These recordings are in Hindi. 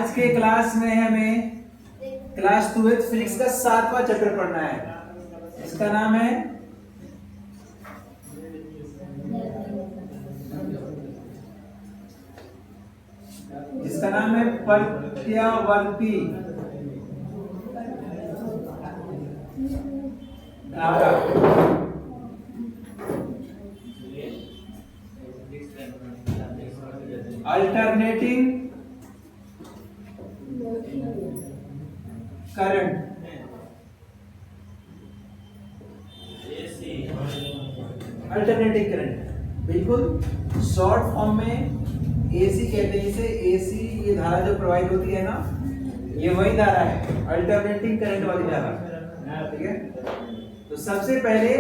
आज के क्लास में हमें क्लास 12th फिजिक्स का 7वां चैप्टर पढ़ना है। इसका नाम है प्रत्यावर्ती धारा। Alternating current. अल्टरनेटिंग करंट बिल्कुल शॉर्ट फॉर्म में एसी कहते हैं इसे। एसी ये धारा जो प्रवाहित होती है ना, ये वही धारा है, अल्टरनेटिंग करंट वाली धारा। ठीक है, तो सबसे पहले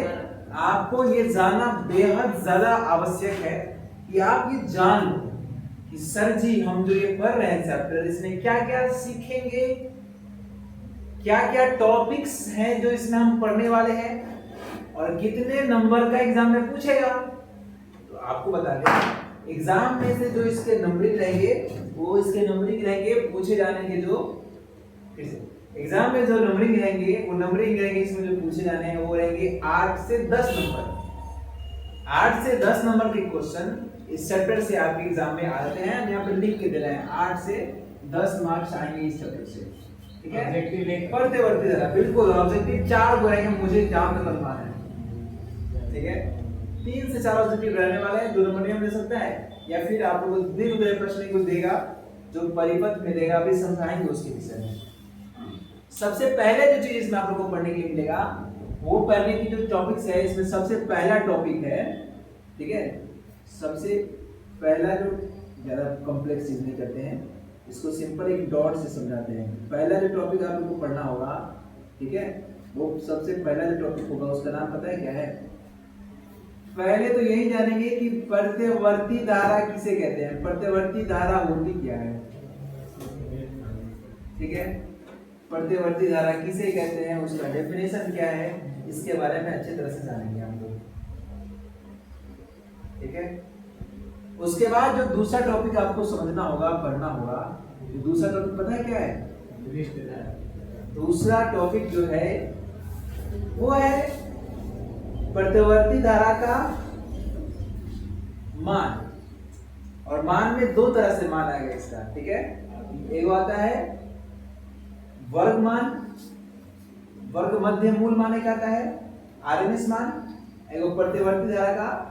आपको ये जानना बेहद ज्यादा आवश्यक है कि आप ये जान लो कि सर जी हम जो ये पढ़ रहे हैं चैप्टर, इसमें क्या क्या सीखेंगे, क्या क्या टॉपिक्स हैं जो इसमें हम पढ़ने वाले हैं और कितने नंबर का एग्जाम में पूछेगा। तो आपको बता दें, एग्जाम में से जो इसके नंबरिंग रहेंगे वो इसके नंबरिंग रहेंगे पूछे जाने के, जो एग्जाम में जो नंबरिंग रहेंगे वो नंबरिंग रहेंगे इसमें जो पूछे जाने हैं वो रहेंगे 8 से 10 नंबर। 8 से 10 नंबर के क्वेश्चन इस चैप्टर से आपके एग्जाम में आते हैं। हम यहाँ पे लिख के दे रहे हैं 8 से 10 मार्क्स आएंगे इस चैप्टर से। ठीक है, प्रत्यावर्ती धारा बिल्कुल ऑब्जेक्टिव 4 रहेंगे, मुझे जहां तक अनुमान है। ठीक है, 3 से 4 ऑब्जेक्टिव रहने वाले हैं। 2 नंबर में दे सकता है या फिर आप लोगों को दीर्घ प्रश्न को देगा जो परिपथ में देगा, अभी समझाएंगे उसके विषय में। सबसे पहले जो चीज इसमें आप लोगों को पढ़ने के लिए मिलेगा वो पढ़ने की जो टॉपिक्स है, इसमें सबसे पहला टॉपिक है, ठीक है, सबसे पहला जो ज्यादा कॉम्प्लेक्स चीज नहीं करते हैं, इसको सिंपल एक डॉट से समझाते हैं। पहला जो टॉपिक आप लोगों को पढ़ना होगा, ठीक है, वो सबसे पहला जो टॉपिक होगा उसका नाम पता है क्या है? पहले तो यही जानेंगे कि प्रत्यावर्ती धारा किसे कहते हैं, प्रत्यावर्ती धारा होती क्या है। ठीक है, प्रत्यावर्ती धारा किसे कहते हैं, उसका डेफिनेशन क्या है, इसके बारे में अच्छी तरह से जानेंगे हम लोग। ठीक है, उसके बाद जो दूसरा टॉपिक आपको समझना होगा, पढ़ना होगा, जो दूसरा टॉपिक पता है क्या है? दूसरा टॉपिक जो है वो है प्रत्यावर्ती धारा का मान। और मान में 2 तरह से मान आएगा इसका। ठीक है, एक आता है वर्ग मान, वर्ग मध्य मूल मान एक आता है, आरएमएस मान। एक प्रत्यावर्ती धारा का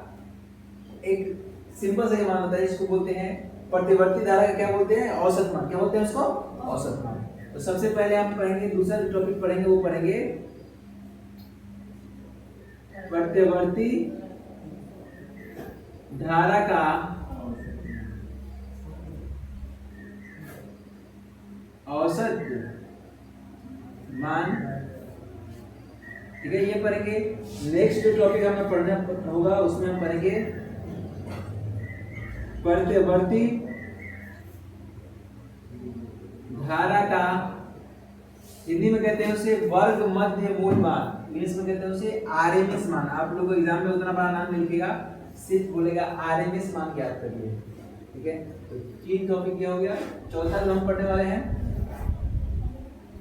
एक सिंपल सा मान होता है, इसको बोलते हैं प्रत्यावर्ती धारा का क्या बोलते हैं, औसत मान। क्या बोलते हैं उसको? औसत मान। तो सबसे पहले हम पढ़ेंगे, दूसरा टॉपिक पढ़ेंगे वो पढ़ेंगे प्रत्यावर्ती धारा का औसत मान। ठीक है, ये पढ़ेंगे। नेक्स्ट जो टॉपिक हमें पढ़ना होगा उसमें हम पढ़ेंगे प्रत्यावर्ती धारा का, हिंदी में कहते हैं उसे वर्ग मध्य मूल मान, इंग्लिश में कहते हैं उसे आरएमएस मान। आप लोगों को एग्जाम में उतना बड़ा नाम नहीं लिखेगा, सिर्फ बोलेगा आरएमएस मान ज्ञात करिए। ठीक है, तो 3 टॉपिक क्या हो गया। चौथा जो हम पढ़ने वाले हैं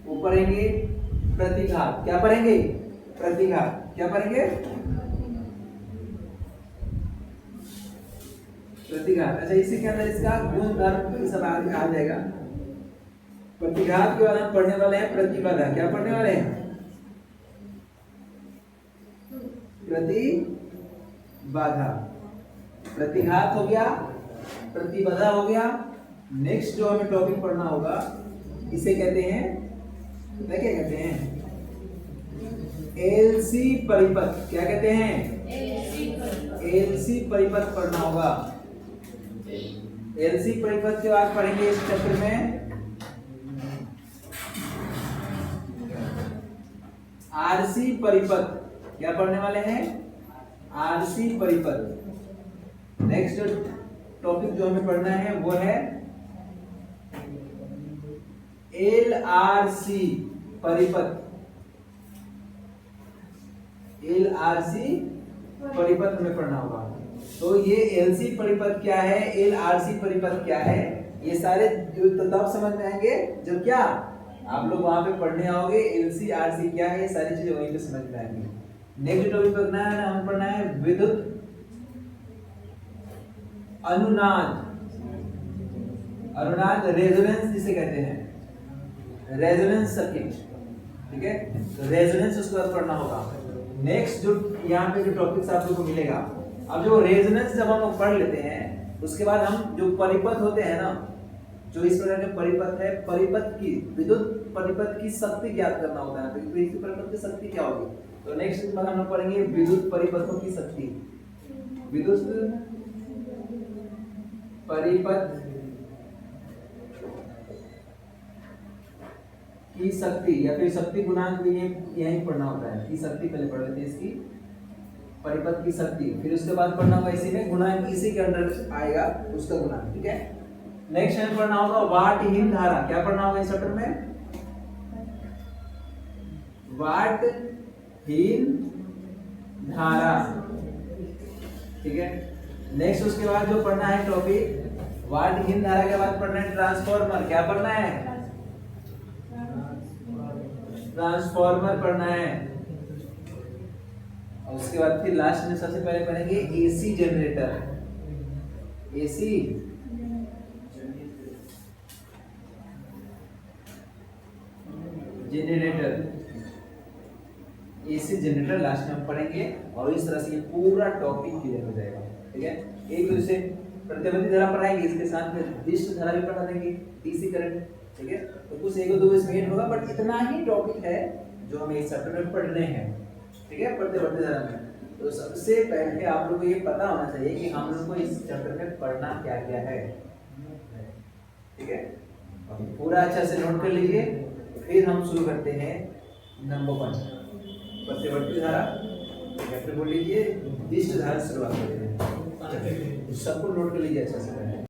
वो पढ़ेंगे प्रतिघात। क्या पढ़ेंगे? प्रतिघात। क्या पढ़ेंगे? प्रतिघात। अच्छा, इसी के अंदर इसका गुण धर्म सब आ जाएगा। प्रतिघात के बाद हम पढ़ने वाले हैं प्रतिबाधा। क्या पढ़ने वाले हैं? प्रतिबाधा। प्रतिघात हो गया, प्रतिबाधा हो गया। नेक्स्ट जो हमें टॉपिक पढ़ना होगा इसे कहते हैं, क्या कहते हैं? एलसी परिपथ। क्या कहते हैं? एलसी परिपथ पढ़ना होगा। एलसी परिपथ के बाद पढ़ेंगे इस चैप्टर में आरसी परिपथ। क्या पढ़ने वाले हैं? आरसी परिपथ। नेक्स्ट टॉपिक जो हमें पढ़ना है वो है एलआरसी परिपथ। एलआरसी परिपथ हमें पढ़ना होगा। तो ये एलसी परिपथ क्या है, एलआरसी परिपथ क्या है, ये सारे जो तो तब समझ में आएंगे जब क्या आप लोग वहां पे पढ़ने आओगे, एलसी आरसी क्या है, ये सारी चीजें वहीं पे समझ में आएंगी। नेक्स्ट टॉपिक पढ़ना है ना, हम पढ़ना है विद्युत अनुनाद। अनुनाद रेजोनेंस जिसे कहते हैं, रेजोनेंस सर्किट, ठीक है। तो रेजोनेंस उसके बाद पढ़ना होगा। नेक्स्ट जो यहाँ पे जो टॉपिक्स आप लोग को मिलेगा, अब जो रेजोनेंस जब हम लोग पढ़ लेते हैं उसके बाद हम जो परिपथ होते हैं ना, जो इस प्रकार के परिपथ है, परिपथ की विद्युत परिपथ की शक्ति ज्ञात करना होता है। तो विद्युत परिपथ की शक्ति क्या होगी, तो नेक्स्ट में हम लोग पढ़ेंगे विद्युत परिपथों की शक्ति, विद्युत परिपथ की शक्ति या फिर शक्ति गुणांक भी यही पढ़ना होता है। की शक्ति पहले पढ़ लेते हैं, इसकी परिपथ की शक्ति, फिर उसके बाद पढ़ना होगा इसी में गुणांक, इसी के अंडर आएगा उसका गुणांक, ठीक है। नेक्स्ट हमें पढ़ना होगा वाटहीन धारा। क्या पढ़ना होगा इस चैप्टर में, वाटहीन धारा, ठीक है। नेक्स्ट उसके बाद जो पढ़ना है टॉपिक, वाटहीन धारा के बाद पढ़ना है ट्रांसफॉर्मर। क्या पढ़ना है, ट्रांसफॉर्मर पढ़ना है। और उसके बाद फिर लास्ट में सबसे पहले पढ़ेंगे AC generator. AC generator, AC generator last में हम पढ़ेंगे। और इस तरह से ये पूरा टॉपिक क्लियर हो जाएगा, ठीक है। एक दूसरे प्रतिवर्ती धारा पढ़ाएंगे, इसके साथ में डिस्ट धारा भी पढ़ा देंगे, डीसी करंट, ठीक है। तो कुछ एक दो इसमें होगा, बट इतना ही टॉपिक है जो हमें इस चैप्टर में पढ़ने हैं, ठीक है, प्रतिवर्ती धारा में। तो सबसे पहले आप लोगों को ये पता होना चाहिए कि हम लोग को इस चैप्टर में पढ़ना क्या क्या है, ठीक है। पूरा अच्छा से नोट कर लीजिए। फिर हम शुरू करते हैं नंबर 1 प्रतिवर्ती धारा, या फिर बोल लीजिए डिस्ट धारा शुरुआत करते हैं। सबको नोट कर लीजिए अच्छा से।